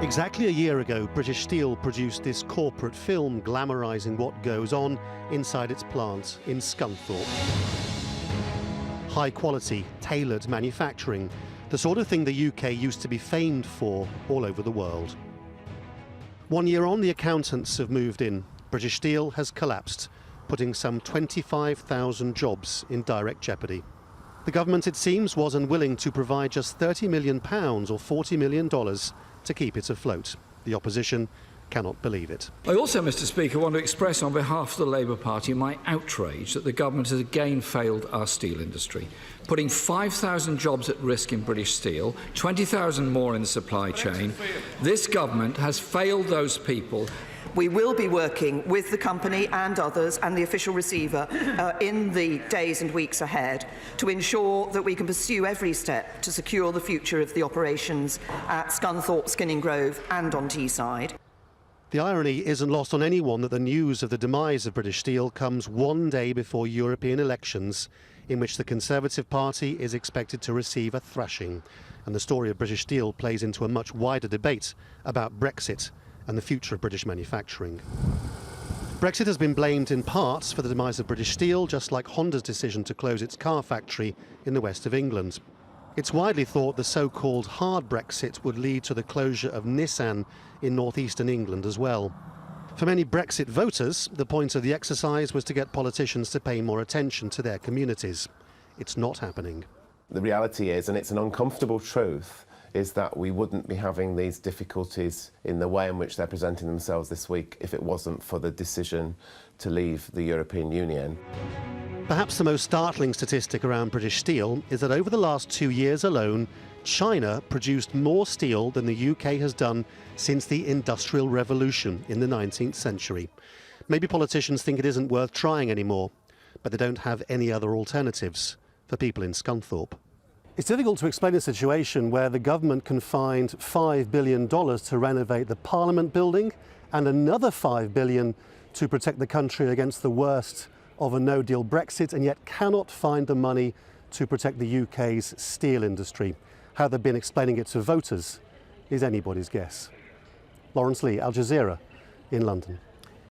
Exactly a year ago, British Steel produced this corporate film glamorising what goes on inside its plant in Scunthorpe. High quality, tailored manufacturing, the sort of thing the UK used to be famed for all over the world. 1 year on, the accountants have moved in. British Steel has collapsed, putting some 25,000 jobs in direct jeopardy. The government, it seems, was unwilling to provide just £30 million or $40 million to keep it afloat. The opposition cannot believe it. I also, Mr Speaker, want to express on behalf of the Labour Party my outrage that the government has again failed our steel industry, putting 5,000 jobs at risk in British Steel, 20,000 more in the supply chain. This government has failed those people. We will be working with the company and others and the official receiver in the days and weeks ahead to ensure that we can pursue every step to secure the future of the operations at Scunthorpe, Skinning Grove and on Teesside. The irony isn't lost on anyone that the news of the demise of British Steel comes 1 day before European elections, in which the Conservative Party is expected to receive a thrashing. And the story of British Steel plays into a much wider debate about Brexit and the future of British manufacturing. Brexit has been blamed in parts for the demise of British Steel, just like Honda's decision to close its car factory in the west of England. It's widely thought the so-called hard Brexit would lead to the closure of Nissan in northeastern England as well. For many Brexit voters, the point of the exercise was to get politicians to pay more attention to their communities. It's not happening. The reality is, and it's an uncomfortable truth, is that we wouldn't be having these difficulties in the way in which they're presenting themselves this week if it wasn't for the decision to leave the European Union. Perhaps the most startling statistic around British Steel is that over the last 2 years alone, China produced more steel than the UK has done since the Industrial Revolution in the 19th century. Maybe politicians think it isn't worth trying anymore, but they don't have any other alternatives for people in Scunthorpe. It's difficult to explain a situation where the government can find $5 billion to renovate the Parliament building and another $5 billion to protect the country against the worst of a no-deal Brexit, and yet cannot find the money to protect the UK's steel industry. How they've been explaining it to voters is anybody's guess. Laurence, Al Jazeera in London.